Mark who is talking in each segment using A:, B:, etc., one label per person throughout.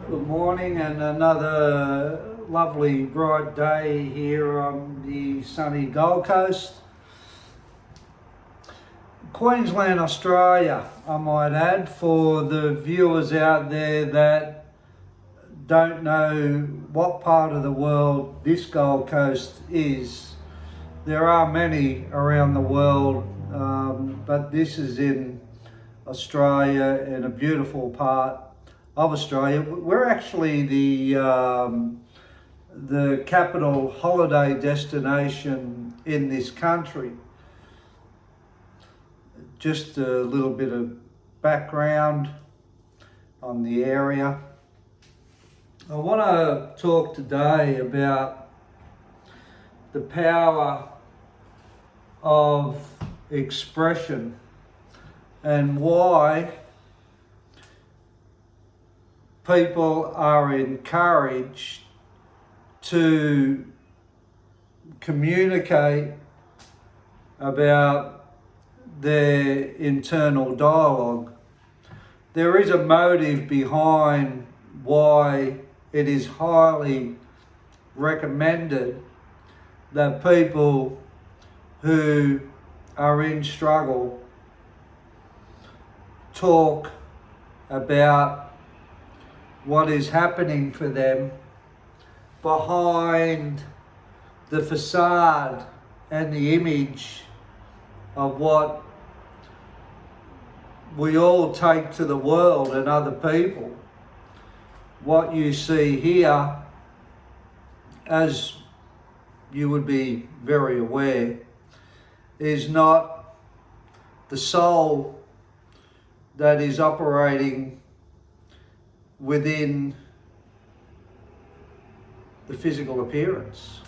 A: Good morning, and another lovely bright day here on the sunny Gold Coast. Queensland, Australia, I might add, for the viewers out there that don't know what part of the world this Gold Coast is. There are many around the world, but this is in Australia, in a beautiful part of Australia. We're actually the capital holiday destination in this country. Just a little bit of background on the area. I want to talk today about the power of expression and why people are encouraged to communicate about their internal dialogue. There is a motive behind why it is highly recommended that people who are in struggle talk about what is happening for them behind the facade and the image of what we all take to the world and other people. What you see here, as you would be very aware, is not the soul that is operating within the physical appearance.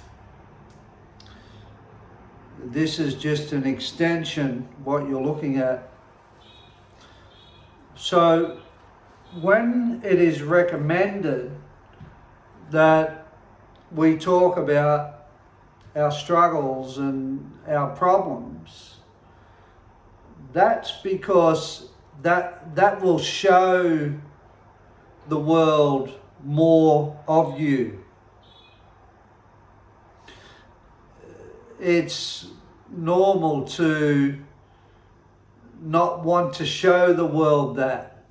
A: This is just an extension, what you're looking at. So when it is recommended that we talk about our struggles and our problems, that's because that will show the world more of you. It's normal to not want to show the world that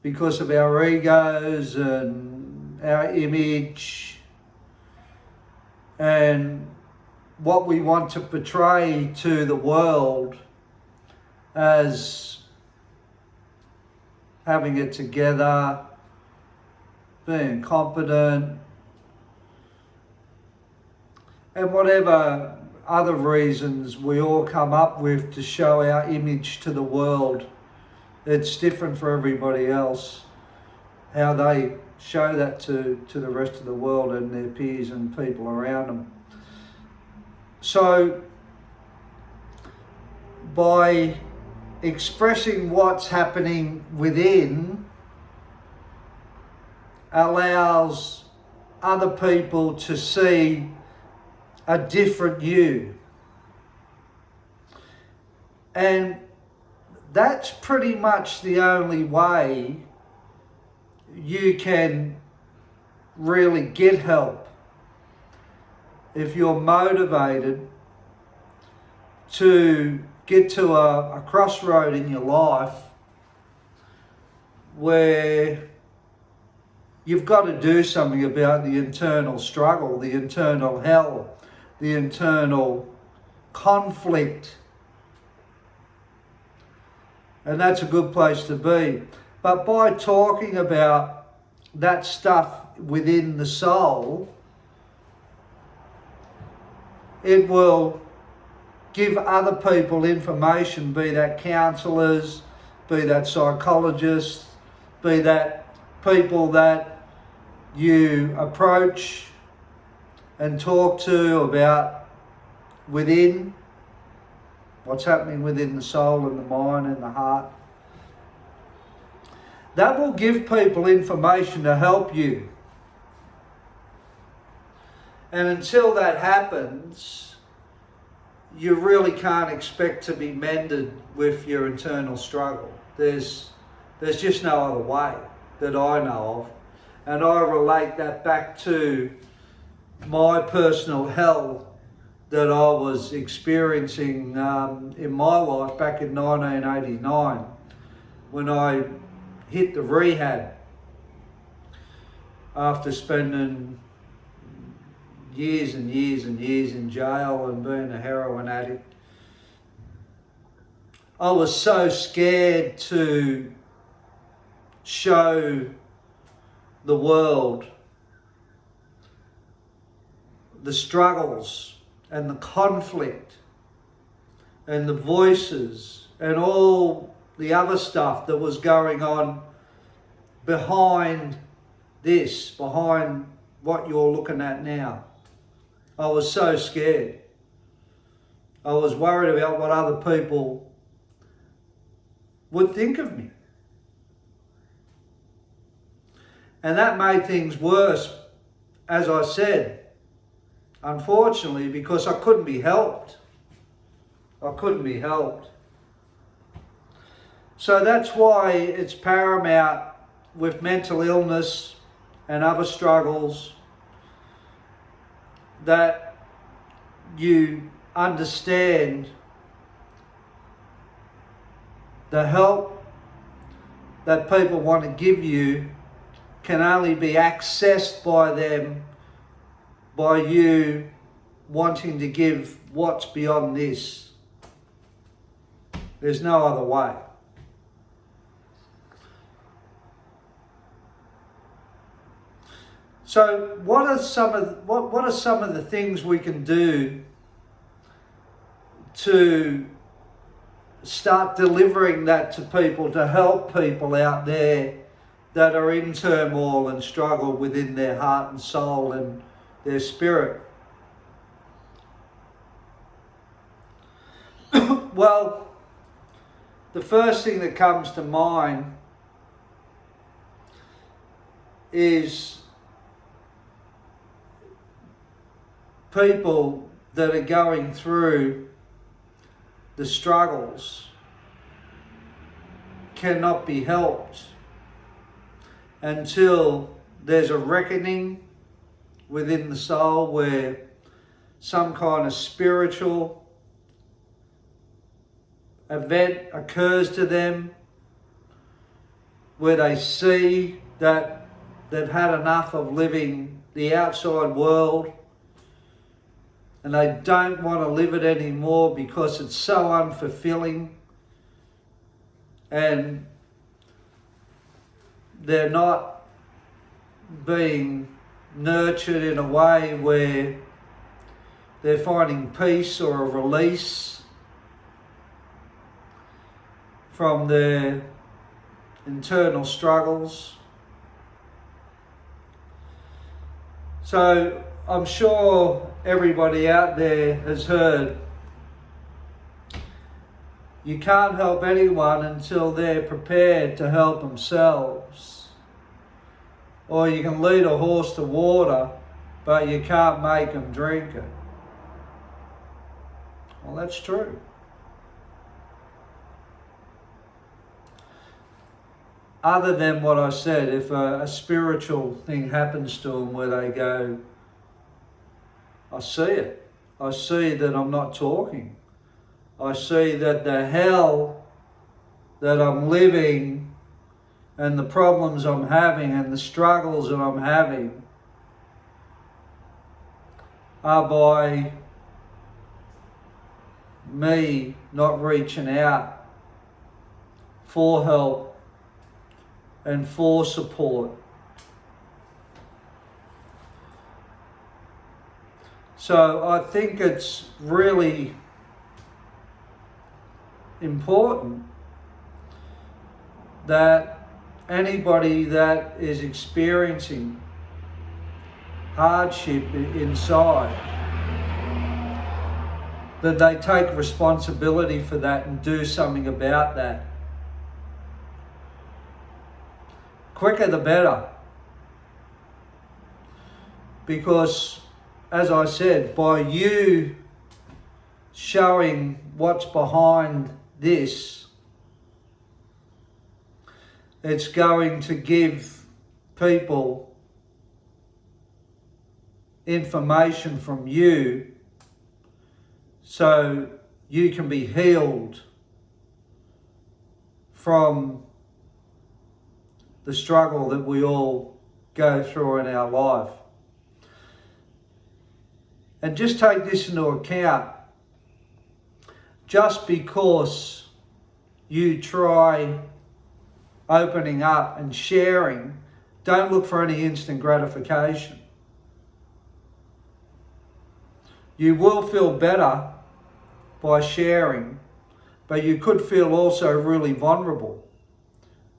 A: because of our egos and our image and what we want to portray to the world as having it together, being competent, and whatever other reasons we all come up with to show our image to the world. It's different for everybody else, how they show that to the rest of the world and their peers and people around them. So, by expressing what's happening within allows other people to see a different you. And that's pretty much the only way you can really get help. If you're motivated to get to a crossroad in your life where you've got to do something about the internal struggle, the internal hell, the internal conflict. And that's a good place to be. But by talking about that stuff within the soul, it will give other people information, be that counsellors, be that psychologists, be that people that you approach and talk to about within, what's happening within the soul and the mind and the heart. That will give people information to help you. And until that happens, you really can't expect to be mended with your internal struggle. There's just no other way. that I know of, and I relate that back to my personal hell that I was experiencing in my life back in 1989 when I hit the rehab after spending years and years and years in jail and being a heroin addict. I was so scared to show the world the struggles and the conflict and the voices and all the other stuff that was going on behind this, behind what you're looking at now. I was so scared. I was worried about what other people would think of me. And that made things worse, as I said, unfortunately, because I couldn't be helped. I couldn't be helped. So that's why it's paramount with mental illness and other struggles that you understand the help that people want to give you can only be accessed by them, by you wanting to give what's beyond this. There's no other way. So what are some of the things we can do to start delivering that to people, to help people out there that are in turmoil and struggle within their heart and soul and their spirit? Well, the first thing that comes to mind is people that are going through the struggles cannot be helped until there's a reckoning within the soul where some kind of spiritual event occurs to them, where they see that they've had enough of living the outside world and they don't want to live it anymore because it's so unfulfilling, and they're not being nurtured in a way where they're finding peace or a release from their internal struggles. So I'm sure everybody out there has heard, you can't help anyone until they're prepared to help themselves. Or you can lead a horse to water, but you can't make them drink it. Well, that's true. Other than what I said, if a spiritual thing happens to them where they go, I see it. I see that I'm not talking. I see that the hell that I'm living and the problems I'm having and the struggles that I'm having are by me not reaching out for help and for support. So I think it's really important that anybody that is experiencing hardship inside, that they take responsibility for that and do something about that. Quicker the better. Because, as I said, by you showing what's behind this, It's going to give people information from you so you can be healed from the struggle that we all go through in our life. And just take this into account. Just because you try opening up and sharing, don't look for any instant gratification. You will feel better by sharing, but you could feel also really vulnerable.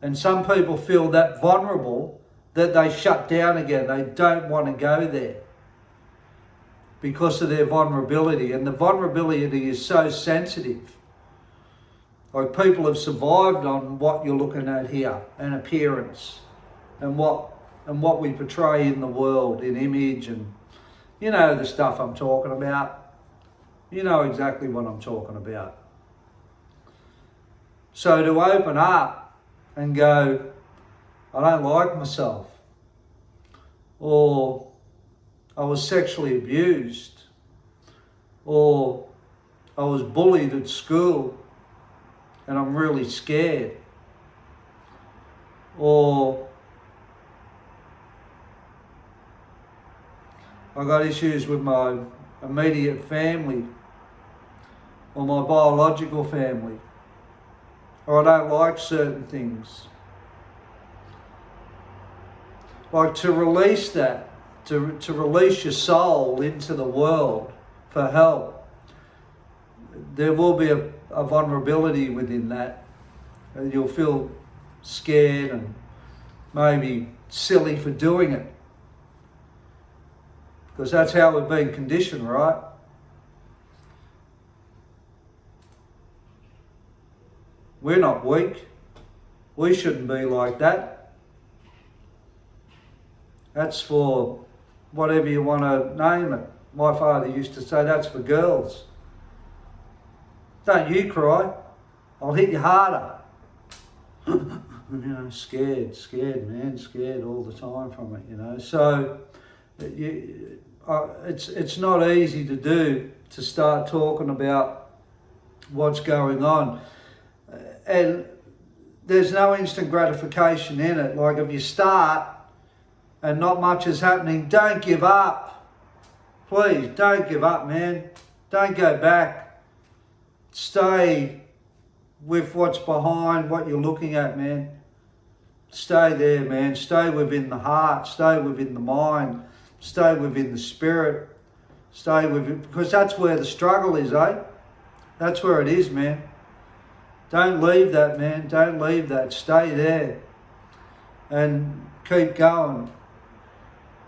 A: And some people feel that vulnerable that they shut down again. They don't want to go there because of their vulnerability. And the vulnerability is so sensitive. Like, people have survived on what you're looking at here, and appearance, and what we portray in the world, in image, and you know the stuff I'm talking about. You know exactly what I'm talking about. So to open up and go, I don't like myself, or I was sexually abused, or I was bullied at school and I'm really scared, or I got issues with my immediate family or my biological family, or I don't like certain things. Like, to release that, to release your soul into the world for help, there will be a vulnerability within that. And you'll feel scared and maybe silly for doing it. Because that's how we've been conditioned, right? We're not weak. We shouldn't be like that. That's for whatever you want to name it. My father used to say, that's for girls. Don't you cry. I'll hit you harder. You know, scared, man, scared all the time from it, you know. So it's not easy to do, to start talking about what's going on. And there's no instant gratification in it. Like, if you start and not much is happening, don't give up. Please, don't give up, man. Don't go back. Stay with what's behind what you're looking at, man. Stay there, man. Stay within the heart. Stay within the mind. Stay within the spirit. Stay within, because that's where the struggle is, eh? That's where it is, man. Don't leave that, man. Don't leave that. Stay there and keep going.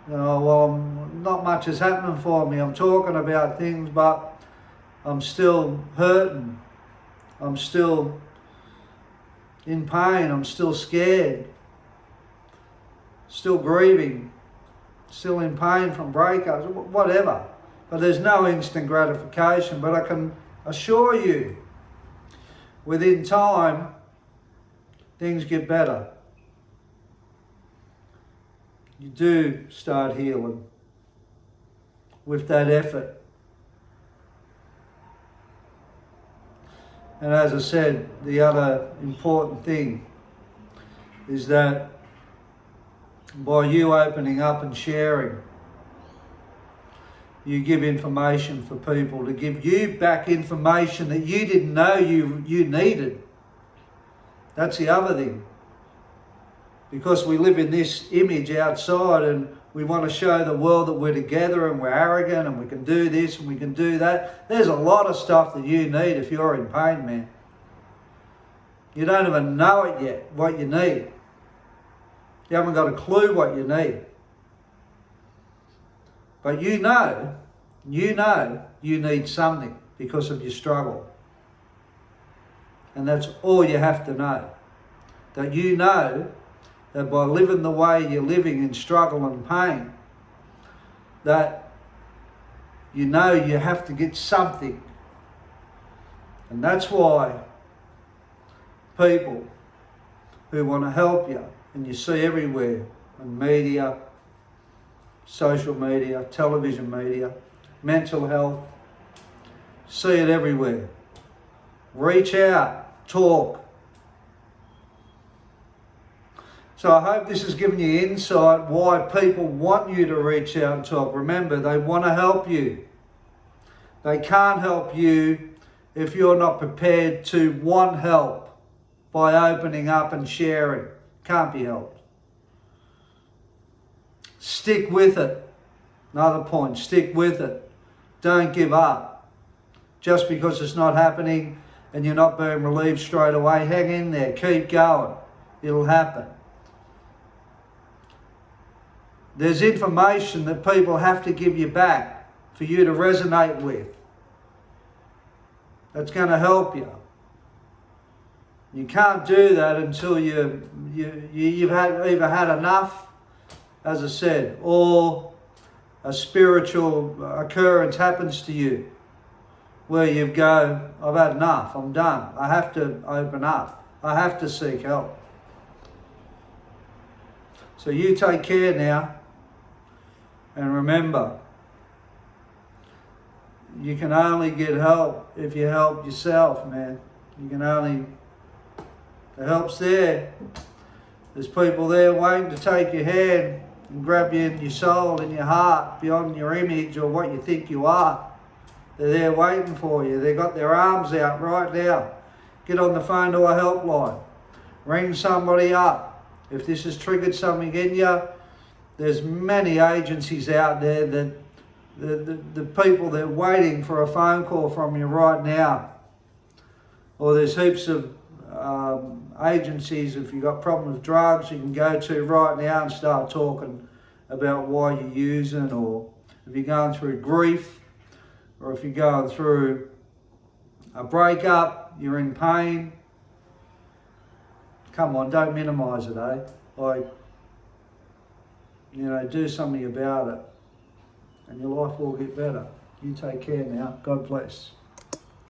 A: You know, well, not much is happening for me. I'm talking about things, but I'm still hurting. I'm still in pain. I'm still scared. Still grieving. Still in pain from breakups, whatever. But there's no instant gratification. But I can assure you, within time, things get better. You do start healing with that effort. And as I said, the other important thing is that by you opening up and sharing, you give information for people to give you back information that you didn't know you needed. That's the other thing. Because we live in this image outside and we want to show the world that we're together and we're arrogant and we can do this and we can do that. There's a lot of stuff that you need if you're in pain, man. You don't even know it yet, what you need. You haven't got a clue what you need. But you know you need something because of your struggle. And that's all you have to know. That you know that by living the way you're living in struggle and pain, that you know you have to get something. And that's why people who want to help you, and you see everywhere in media, social media, television media, mental health. See it everywhere. Reach out, talk. So I hope this has given you insight why people want you to reach out and talk. Remember, they want to help you. They can't help you if you're not prepared to want help by opening up and sharing. Can't be helped. Stick with it. Another point, stick with it. Don't give up. Just because it's not happening and you're not being relieved straight away, hang in there, keep going. It'll happen. There's information that people have to give you back for you to resonate with. That's going to help you. You can't do that until you've either had enough, as I said, or a spiritual occurrence happens to you where you go, I've had enough, I'm done. I have to open up. I have to seek help. So you take care now. And remember, you can only get help if you help yourself, man. You can only, the help's there. There's people there waiting to take your hand and grab you in your soul, in your heart, beyond your image or what you think you are. They're there waiting for you. They've got their arms out right now. Get on the phone to a helpline. Ring somebody up. If this has triggered something in you, there's many agencies out there that the people, they're waiting for a phone call from you right now. Or there's heaps of agencies, if you've got problems with drugs, you can go to right now and start talking about why you're using, or if you're going through grief, or if you're going through a breakup, you're in pain. Come on, don't minimise it, eh? Like, you know, do something about it and your life will get better. You take care now. God bless.